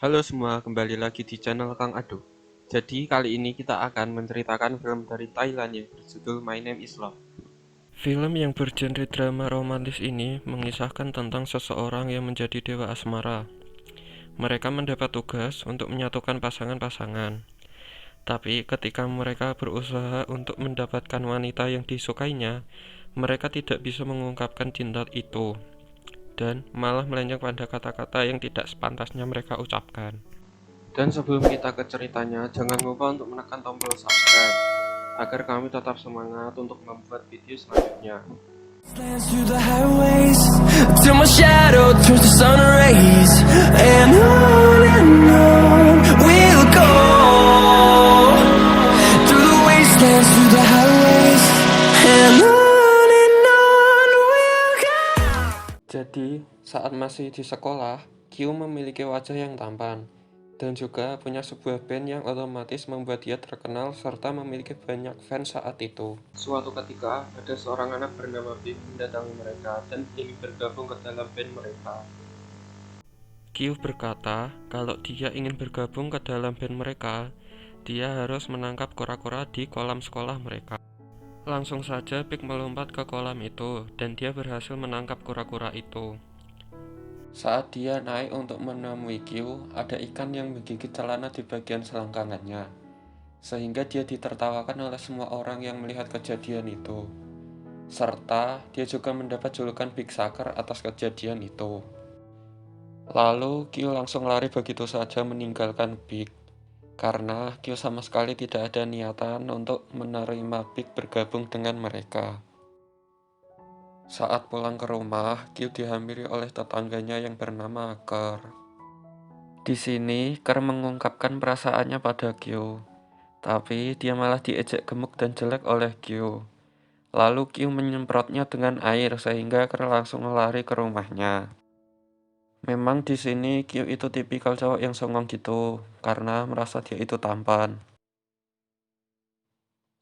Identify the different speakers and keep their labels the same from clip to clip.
Speaker 1: Halo semua, kembali lagi di channel Kang Ado. Jadi kali ini kita akan menceritakan film dari Thailand yang berjudul My Name is Love. Film yang bergenre drama romantis ini mengisahkan tentang seseorang yang menjadi dewa asmara. Mereka mendapat tugas untuk menyatukan pasangan-pasangan. Tapi ketika mereka berusaha untuk mendapatkan wanita yang disukainya, mereka tidak bisa mengungkapkan cinta itu dan malah melenceng pada kata-kata yang tidak sepantasnya mereka ucapkan. Dan sebelum kita ke ceritanya, jangan lupa untuk menekan tombol subscribe agar kami tetap semangat untuk membuat video selanjutnya.
Speaker 2: Slants through the highways till my shadow turns to sun rays, and on we'll go through the wastelands, through the highways, and on we'll go.
Speaker 1: Jadi, saat masih di sekolah, Kyu memiliki wajah yang tampan dan juga punya sebuah band yang otomatis membuat dia terkenal serta memiliki banyak fans saat itu. Suatu ketika, ada seorang anak bernama Big mendatangi mereka dan ingin bergabung ke dalam band mereka. Kyu berkata kalau dia ingin bergabung ke dalam band mereka, dia harus menangkap kura-kura di kolam sekolah mereka. Langsung saja Big melompat ke kolam itu dan dia berhasil menangkap kura-kura itu. Saat dia naik untuk menemui Kyu, ada ikan yang menggigit celana di bagian selangkangannya, sehingga dia ditertawakan oleh semua orang yang melihat kejadian itu. Serta dia juga mendapat julukan Big Sucker atas kejadian itu. Lalu Kyu langsung lari begitu saja meninggalkan Big, karena Kyu sama sekali tidak ada niatan untuk menerima Big bergabung dengan mereka. Saat pulang ke rumah, Kyu dihampiri oleh tetangganya yang bernama Ker. Di sini, Ker mengungkapkan perasaannya pada Kyu, tapi dia malah diejek gemuk dan jelek oleh Kyu. Lalu Kyu menyemprotnya dengan air sehingga Ker langsung lari ke rumahnya. Memang di sini Kyu itu tipikal cowok yang songong gitu, karena merasa dia itu tampan.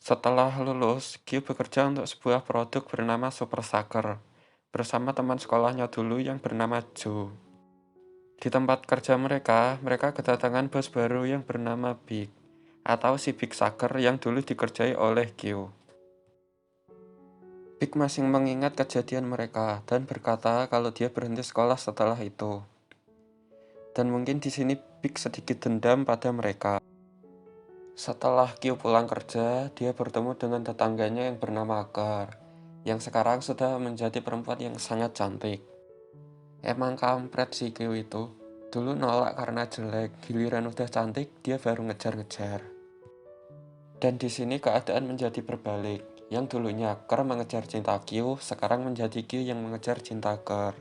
Speaker 1: Setelah lulus, Kyu bekerja untuk sebuah produk bernama Super Sucker bersama teman sekolahnya dulu yang bernama Joe. Di tempat kerja mereka kedatangan bos baru yang bernama Big, atau si Big Sucker yang dulu dikerjai oleh Kyu. Big masih mengingat kejadian mereka dan berkata kalau dia berhenti sekolah setelah itu. Dan mungkin di sini Big sedikit dendam pada mereka. Setelah Kyu pulang kerja, dia bertemu dengan tetangganya yang bernama Ker, yang sekarang sudah menjadi perempuan yang sangat cantik. Emang kampret si Kyu itu. Dulu nolak karena jelek, giliran udah cantik, dia baru ngejar-ngejar. Dan di sini keadaan menjadi berbalik. Yang dulunya Ker mengejar cinta Kyu, sekarang menjadi Kyu yang mengejar cinta Ker.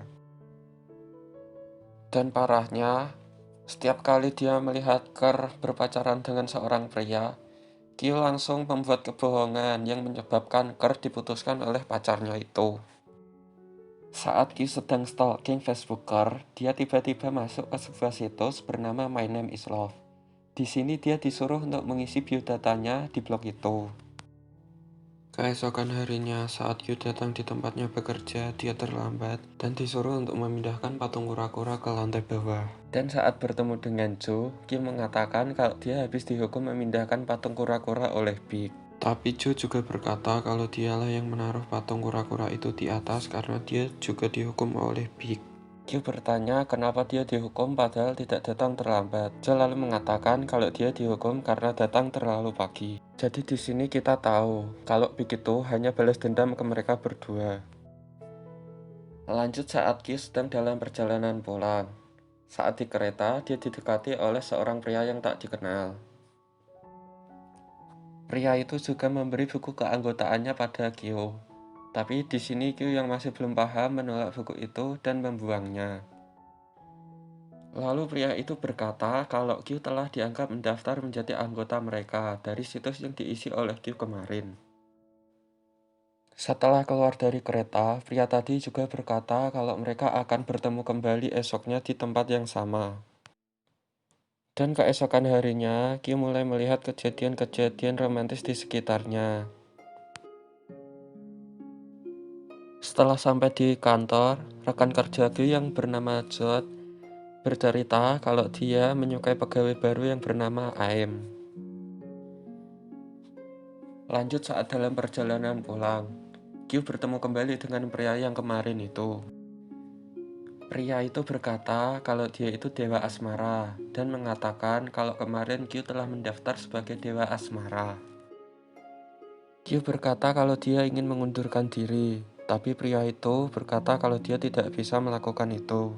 Speaker 1: Dan parahnya, setiap kali dia melihat Ker berpacaran dengan seorang pria, Kyu langsung membuat kebohongan yang menyebabkan Ker diputuskan oleh pacarnya itu. Saat Kyu sedang stalking Facebook Ker, dia tiba-tiba masuk ke sebuah situs bernama My Name is Love. Di sini dia disuruh untuk mengisi biodatanya di blog itu. Keesokan harinya, saat Kyu datang di tempatnya bekerja, dia terlambat dan disuruh untuk memindahkan patung kura-kura ke lantai bawah. Dan saat bertemu dengan Joe, Kyu mengatakan kalau dia habis dihukum memindahkan patung kura-kura oleh Big. Tapi Joe juga berkata kalau dialah yang menaruh patung kura-kura itu di atas karena dia juga dihukum oleh Big. Kyu bertanya kenapa dia dihukum padahal tidak datang terlambat. Joe lalu mengatakan kalau dia dihukum karena datang terlalu pagi. Jadi di sini kita tahu kalau Big itu hanya balas dendam ke mereka berdua. Lanjut saat Kyu sedang dalam perjalanan pulang. Saat di kereta, dia didekati oleh seorang pria yang tak dikenal. Pria itu juga memberi buku keanggotaannya pada Kyu. Tapi di sini Kyu yang masih belum paham menolak buku itu dan membuangnya. Lalu pria itu berkata kalau Kyu telah dianggap mendaftar menjadi anggota mereka dari situs yang diisi oleh Kyu kemarin. Setelah keluar dari kereta, pria tadi juga berkata kalau mereka akan bertemu kembali esoknya di tempat yang sama. Dan keesokan harinya, Kyu mulai melihat kejadian-kejadian romantis di sekitarnya. Setelah sampai di kantor, rekan kerja Kyu yang bernama Jot bercerita kalau dia menyukai pegawai baru yang bernama Aem. Lanjut saat dalam perjalanan pulang, Kyu bertemu kembali dengan pria yang kemarin itu. Pria itu berkata kalau dia itu dewa asmara dan mengatakan kalau kemarin Kyu telah mendaftar sebagai dewa asmara. Kyu berkata kalau dia ingin mengundurkan diri, tapi pria itu berkata kalau dia tidak bisa melakukan itu.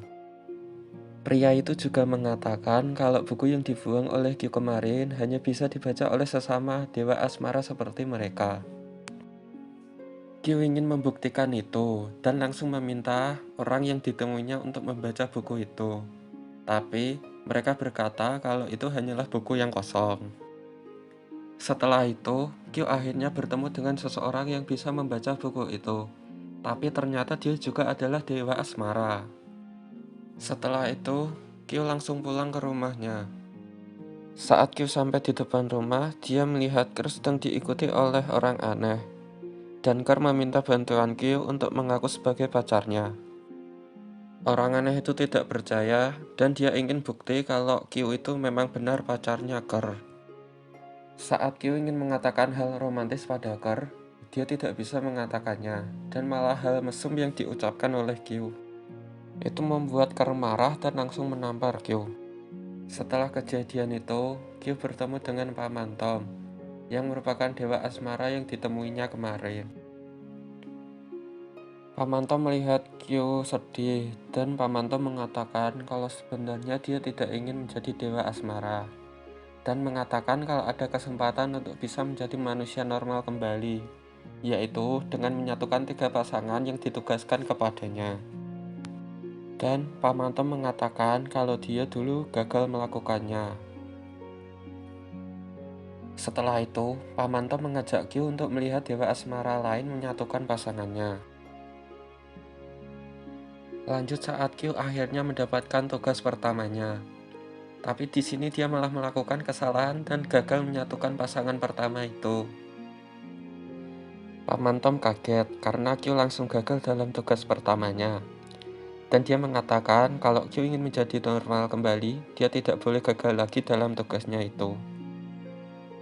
Speaker 1: Pria itu juga mengatakan kalau buku yang dibuang oleh Kyu kemarin hanya bisa dibaca oleh sesama dewa asmara seperti mereka. Kyu ingin membuktikan itu dan langsung meminta orang yang ditemuinya untuk membaca buku itu. Tapi mereka berkata kalau itu hanyalah buku yang kosong. Setelah itu, Kyu akhirnya bertemu dengan seseorang yang bisa membaca buku itu. Tapi ternyata dia juga adalah dewa asmara. Setelah itu, Kyu langsung pulang ke rumahnya. Saat Kyu sampai di depan rumah, dia melihat Ker sedang diikuti oleh orang aneh. Dan Ker meminta bantuan Kyu untuk mengaku sebagai pacarnya. Orang aneh itu tidak percaya dan dia ingin bukti kalau Kyu itu memang benar pacarnya Ker. Saat Kyu ingin mengatakan hal romantis pada Ker, dia tidak bisa mengatakannya dan malah hal mesum yang diucapkan oleh Kyu. Itu membuat Ker marah dan langsung menampar Kyu. Setelah kejadian itu, Kyu bertemu dengan Paman Tom, yang merupakan dewa asmara yang ditemuinya kemarin. Paman Tom melihat Kyu sedih, dan Paman Tom mengatakan kalau sebenarnya dia tidak ingin menjadi dewa asmara, dan mengatakan kalau ada kesempatan untuk bisa menjadi manusia normal kembali, yaitu dengan menyatukan 3 pasangan yang ditugaskan kepadanya. Dan Paman Tom mengatakan kalau dia dulu gagal melakukannya. Setelah itu, Paman Tom mengajak Kyu untuk melihat dewa asmara lain menyatukan pasangannya. Lanjut saat Kyu akhirnya mendapatkan tugas pertamanya. Tapi di sini dia malah melakukan kesalahan dan gagal menyatukan pasangan pertama itu. Paman Tom kaget karena Kyu langsung gagal dalam tugas pertamanya. Dan dia mengatakan kalau Kyu ingin menjadi normal kembali, dia tidak boleh gagal lagi dalam tugasnya itu.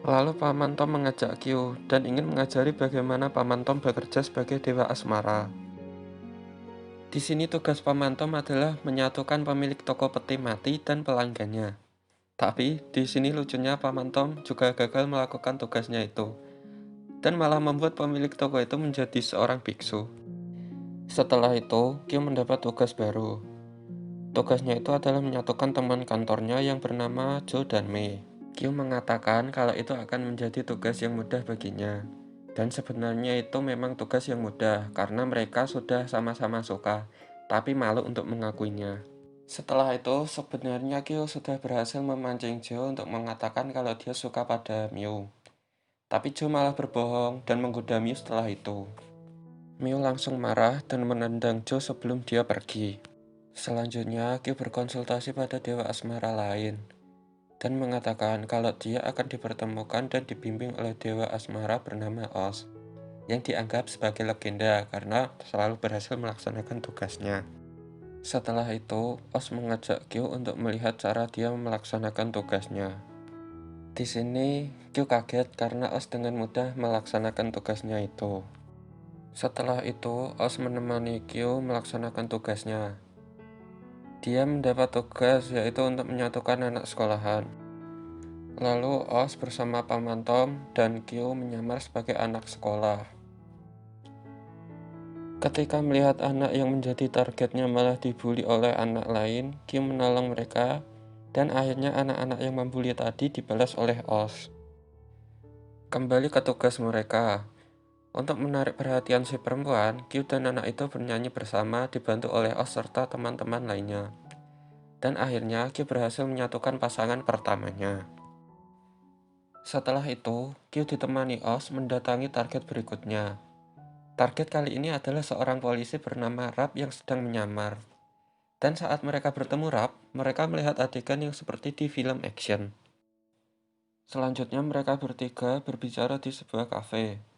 Speaker 1: Lalu Paman Tom mengajak Kyu dan ingin mengajari bagaimana Paman Tom bekerja sebagai dewa asmara. Di sini tugas Paman Tom adalah menyatukan pemilik toko peti mati dan pelanggannya. Tapi di sini lucunya Paman Tom juga gagal melakukan tugasnya itu, dan malah membuat pemilik toko itu menjadi seorang biksu. Setelah itu, Kyu mendapat tugas baru. Tugasnya itu adalah menyatukan teman kantornya yang bernama Jo dan Mei. Kyu mengatakan kalau itu akan menjadi tugas yang mudah baginya. Dan sebenarnya itu memang tugas yang mudah karena mereka sudah sama-sama suka, tapi malu untuk mengakuinya. Setelah itu, sebenarnya Kyu sudah berhasil memancing Jo untuk mengatakan kalau dia suka pada Miu. Tapi Jo malah berbohong dan menggoda Miu setelah itu. Miu langsung marah dan menendang Jo sebelum dia pergi. Selanjutnya, Kyu berkonsultasi pada dewa asmara lain dan mengatakan kalau dia akan dipertemukan dan dibimbing oleh dewa asmara bernama Os, yang dianggap sebagai legenda karena selalu berhasil melaksanakan tugasnya. Setelah itu, Os mengajak Kyu untuk melihat cara dia melaksanakan tugasnya. Di sini, Kyu kaget karena Os dengan mudah melaksanakan tugasnya itu. Setelah itu, Os menemani Kyu melaksanakan tugasnya. Dia mendapat tugas yaitu untuk menyatukan anak sekolahan. Lalu Os bersama Paman Tom dan Kyu menyamar sebagai anak sekolah. Ketika melihat anak yang menjadi targetnya malah dibully oleh anak lain, Kyu menolong mereka, dan akhirnya anak-anak yang membuli tadi dibalas oleh Os. Kembali ke tugas mereka. Untuk menarik perhatian si perempuan, Kyu dan anak itu bernyanyi bersama dibantu oleh Os serta teman-teman lainnya. Dan akhirnya Kyu berhasil menyatukan pasangan pertamanya. Setelah itu, Kyu ditemani Os mendatangi target berikutnya. Target kali ini adalah seorang polisi bernama Rap yang sedang menyamar. Dan saat mereka bertemu Rap, mereka melihat adegan yang seperti di film action. Selanjutnya mereka bertiga berbicara di sebuah kafe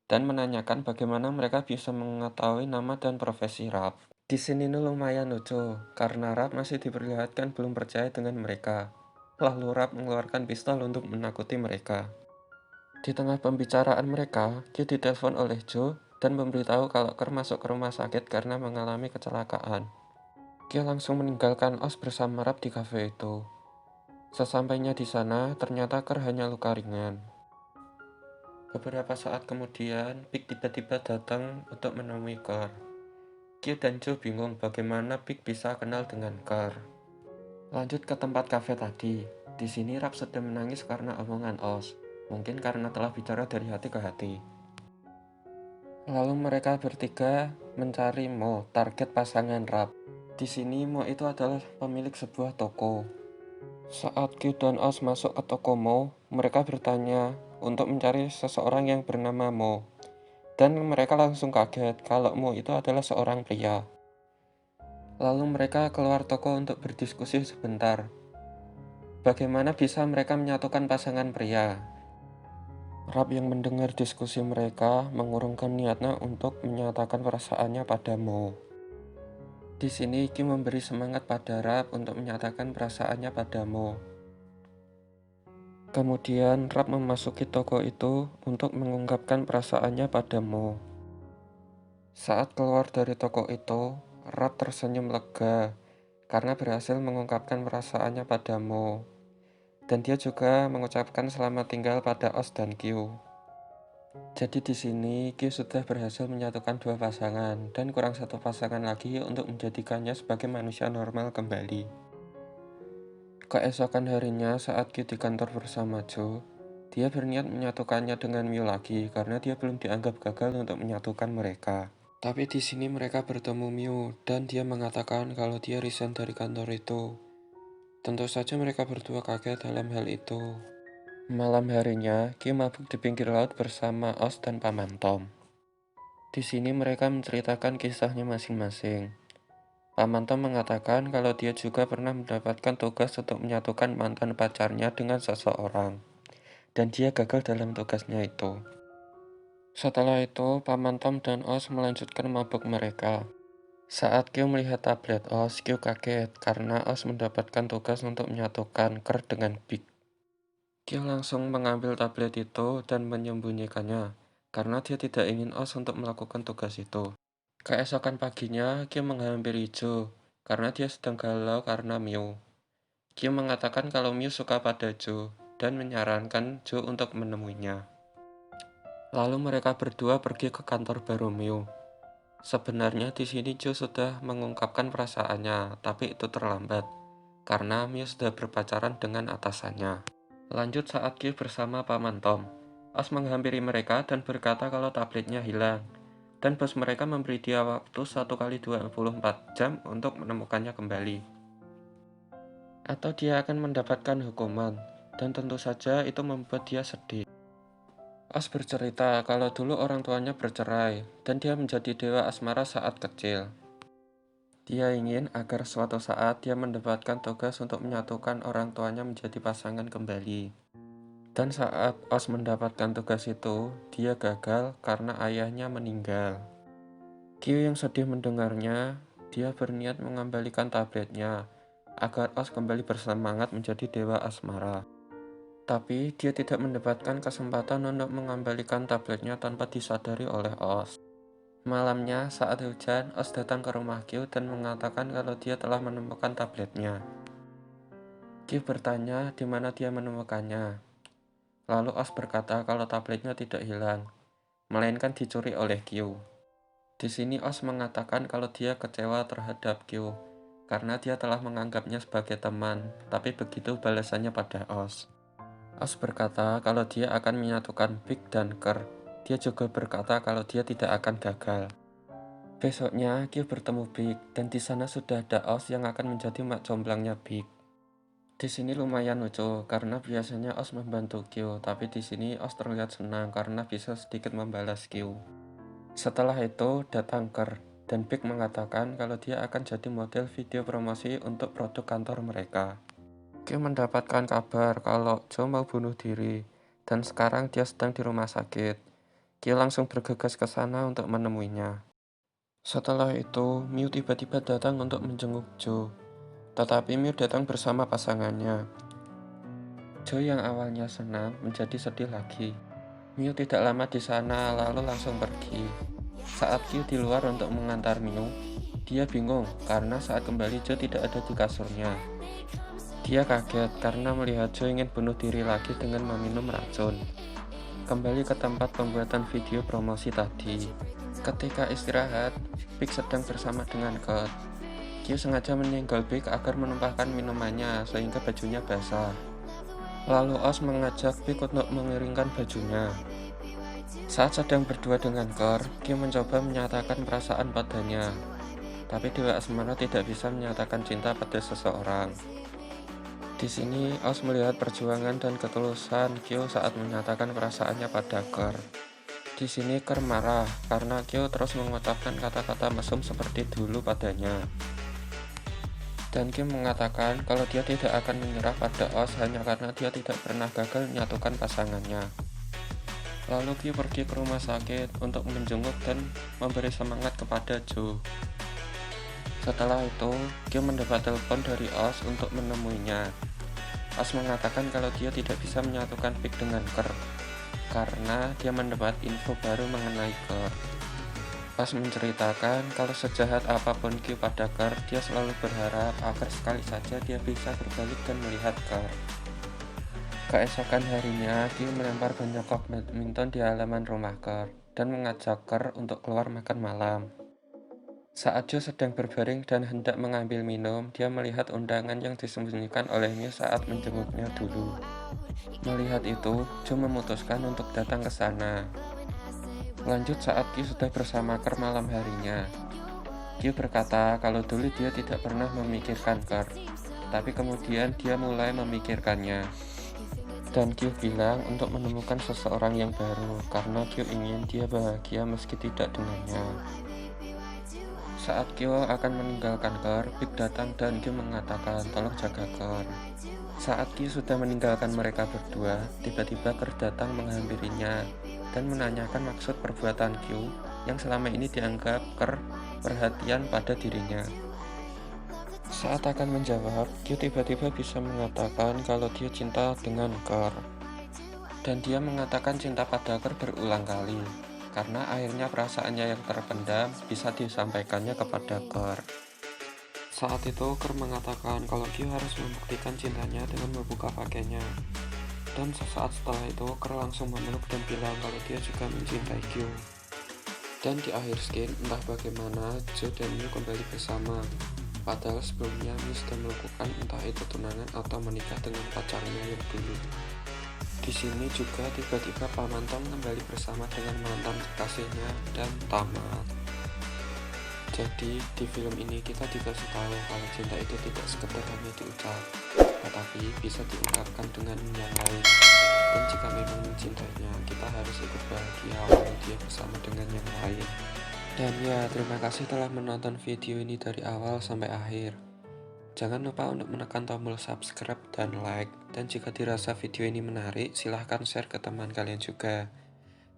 Speaker 1: dan menanyakan bagaimana mereka bisa mengetahui nama dan profesi Rap. Di sini nih lumayan lucu, karena Rap masih diperlihatkan belum percaya dengan mereka. Lalu Rap mengeluarkan pistol untuk menakuti mereka. Di tengah pembicaraan mereka, Q ditelepon oleh Joe dan memberitahu kalau Ker masuk ke rumah sakit karena mengalami kecelakaan. Q langsung meninggalkan Oz bersama Rap di kafe itu. Sesampainya di sana, ternyata Ker hanya luka ringan. Beberapa saat kemudian, Pig tiba-tiba datang untuk menemui Ker. Q dan Joe bingung bagaimana Pig bisa kenal dengan Ker. Lanjut ke tempat kafe tadi. Di sini Rap sedang menangis karena omongan Oz. Mungkin karena telah bicara dari hati ke hati. Lalu mereka bertiga mencari Mo, target pasangan Rap. Di sini Mo itu adalah pemilik sebuah toko. Saat Q dan Oz masuk ke toko Mo, mereka bertanya untuk mencari seseorang yang bernama Mo. Dan mereka langsung kaget kalau Mo itu adalah seorang pria. Lalu mereka keluar toko untuk berdiskusi sebentar. Bagaimana bisa mereka menyatukan pasangan pria? Rap yang mendengar diskusi mereka mengurungkan niatnya untuk menyatakan perasaannya pada Mo. Di sini Kim memberi semangat pada Rap untuk menyatakan perasaannya pada Mo. Kemudian Rap memasuki toko itu untuk mengungkapkan perasaannya pada Mo. Saat keluar dari toko itu, Rap tersenyum lega karena berhasil mengungkapkan perasaannya pada Mo. Dan dia juga mengucapkan selamat tinggal pada Oz dan Q. Jadi di sini Q sudah berhasil menyatukan dua pasangan dan kurang satu pasangan lagi untuk menjadikannya sebagai manusia normal kembali. Keesokan harinya saat Q di kantor bersama Joe, dia berniat menyatukannya dengan Mew lagi karena dia belum dianggap gagal untuk menyatukan mereka. Tapi di sini mereka bertemu Mew dan dia mengatakan kalau dia resign dari kantor itu. Tentu saja mereka berdua kaget dalam hal itu. Malam harinya, Q mabuk di pinggir laut bersama Oz dan Paman Tom. Di sini mereka menceritakan kisahnya masing-masing. Paman Tom mengatakan kalau dia juga pernah mendapatkan tugas untuk menyatukan mantan pacarnya dengan seseorang. Dan dia gagal dalam tugasnya itu. Setelah itu, Paman Tom dan Oz melanjutkan mabuk mereka. Saat Q melihat tablet Oz, Q kaget karena Oz mendapatkan tugas untuk menyatukan Ker dengan Big. Q langsung mengambil tablet itu dan menyembunyikannya, karena dia tidak ingin Oz untuk melakukan tugas itu. Keesokan paginya, Q menghampiri Joe, karena dia sedang galau karena Mew. Q mengatakan kalau Mew suka pada Joe, dan menyarankan Joe untuk menemuinya. Lalu mereka berdua pergi ke kantor baru Mew. Sebenarnya di sini Joe sudah mengungkapkan perasaannya, tapi itu terlambat, karena Mew sudah berpacaran dengan atasannya. Lanjut saat Q bersama Paman Tom. Oz menghampiri mereka dan berkata kalau tabletnya hilang. Dan bos mereka memberi dia waktu 1 kali 24 jam untuk menemukannya kembali. Atau dia akan mendapatkan hukuman. Dan tentu saja itu membuat dia sedih. Oz bercerita kalau dulu orang tuanya bercerai. Dan dia menjadi dewa asmara saat kecil. Dia ingin agar suatu saat dia mendapatkan tugas untuk menyatukan orang tuanya menjadi pasangan kembali. Dan saat Oz mendapatkan tugas itu, dia gagal karena ayahnya meninggal. Q yang sedih mendengarnya, dia berniat mengembalikan tabletnya agar Oz kembali bersemangat menjadi dewa asmara. Tapi dia tidak mendapatkan kesempatan untuk mengembalikan tabletnya tanpa disadari oleh Oz. Malamnya saat hujan, Oz datang ke rumah Q dan mengatakan kalau dia telah menemukan tabletnya. Q bertanya di mana dia menemukannya. Lalu Oz berkata kalau tabletnya tidak hilang, melainkan dicuri oleh Q. Di sini Oz mengatakan kalau dia kecewa terhadap Q, karena dia telah menganggapnya sebagai teman, tapi begitu balasannya pada Oz. Oz berkata kalau dia akan menyatukan Big dan Ker. Dia juga berkata kalau dia tidak akan gagal. Besoknya Q bertemu Big, dan di sana sudah ada Oz yang akan menjadi mak jomblangnya Big. Di sini lumayan lucu karena biasanya Oz membantu Q, tapi di sini Oz terlihat senang karena bisa sedikit membalas Q. Setelah itu datang Ker, dan Big mengatakan kalau dia akan jadi model video promosi untuk produk kantor mereka. Q mendapatkan kabar kalau Joe mau bunuh diri, dan sekarang dia sedang di rumah sakit. Q langsung bergegas ke sana untuk menemuinya. Setelah itu, Miu tiba-tiba datang untuk menjenguk Joe. Tetapi Miu datang bersama pasangannya. Joe yang awalnya senang menjadi sedih lagi. Miu tidak lama di sana lalu langsung pergi. Saat Kyu di luar untuk mengantar Miu, dia bingung karena saat kembali Joe tidak ada di kasurnya. Dia kaget karena melihat Joe ingin bunuh diri lagi dengan meminum racun. Kembali ke tempat pembuatan video promosi tadi. Ketika istirahat, Big sedang bersama dengan Kurt. Kyu sengaja menyenggol Big agar menumpahkan minumannya sehingga bajunya basah. Lalu Oz mengajak Big untuk mengeringkan bajunya. Saat sedang berdua dengan Kurt, Kyu mencoba menyatakan perasaan padanya. Tapi Dewa Asmara tidak bisa menyatakan cinta pada seseorang. Di sini, Oz melihat perjuangan dan ketulusan Kyo saat menyatakan perasaannya pada Kurt. Di sini Kurt marah karena Kyo terus mengucapkan kata-kata mesum seperti dulu padanya. Dan Kyo mengatakan kalau dia tidak akan menyerah pada Oz hanya karena dia tidak pernah gagal menyatukan pasangannya. Lalu Kyo pergi ke rumah sakit untuk menjenguk dan memberi semangat kepada Joe. Setelah itu, Kyo mendapat telepon dari Oz untuk menemuinya. Oz mengatakan kalau dia tidak bisa menyatukan Big dengan Kurt karena dia mendapat info baru mengenai Kurt. Oz menceritakan kalau sejahat apapun Kyo pada Kurt, dia selalu berharap agar sekali saja dia bisa berbalik dan melihat Kurt. Keesokan harinya, Kyo melempar banyak kok badminton di halaman rumah Kurt dan mengajak Kurt untuk keluar makan malam. Saat Joe sedang berbaring dan hendak mengambil minum, dia melihat undangan yang disembunyikan olehnya saat menjenguknya dulu. Melihat itu, Joe memutuskan untuk datang ke sana. Lanjut saat Kyu sudah bersama Kurt malam harinya. Kyu berkata kalau dulu dia tidak pernah memikirkan Kurt, tapi kemudian dia mulai memikirkannya. Dan Kyu bilang untuk menemukan seseorang yang baru, karena Kyu ingin dia bahagia meski tidak dengannya. Saat Kyo akan meninggalkan Kurt, Big datang dan Kyo mengatakan tolong jaga Kurt. Saat Kyo sudah meninggalkan mereka berdua, tiba-tiba Kurt datang menghampirinya dan menanyakan maksud perbuatan Kyo yang selama ini dianggap Kurt perhatian pada dirinya. Saat akan menjawab, Kyo tiba-tiba bisa mengatakan kalau dia cinta dengan Kurt. Dan dia mengatakan cinta pada Kurt berulang kali. Karena akhirnya perasaannya yang terpendam bisa disampaikannya kepada Kurt. Saat itu Kurt mengatakan kalau Kyo harus membuktikan cintanya dengan membuka pakainya. Dan sesaat setelah itu Kurt langsung memeluk dan bilang kalau dia juga mencintai Kyo. Dan di akhir scene entah bagaimana Joe dan Miu kembali bersama. Padahal sebelumnya Miu sudah melakukan entah itu tunangan atau menikah dengan pacarnya yang dulu. Di sini juga tiba-tiba Paman Tom kembali bersama dengan mantan kekasihnya dan tamat. Jadi di film ini kita dikasih tahu kalau cinta itu tidak sekedar hanya diucap, tetapi bisa diungkapkan dengan yang lain. Dan jika memang mencintainya, kita harus ikut bahagia walau dia bersama dengan yang lain. Dan ya, terima kasih telah menonton video ini dari awal sampai akhir. Jangan lupa untuk menekan tombol subscribe dan like. Dan jika dirasa video ini menarik, silahkan share ke teman kalian juga.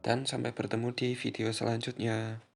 Speaker 1: Dan sampai bertemu di video selanjutnya.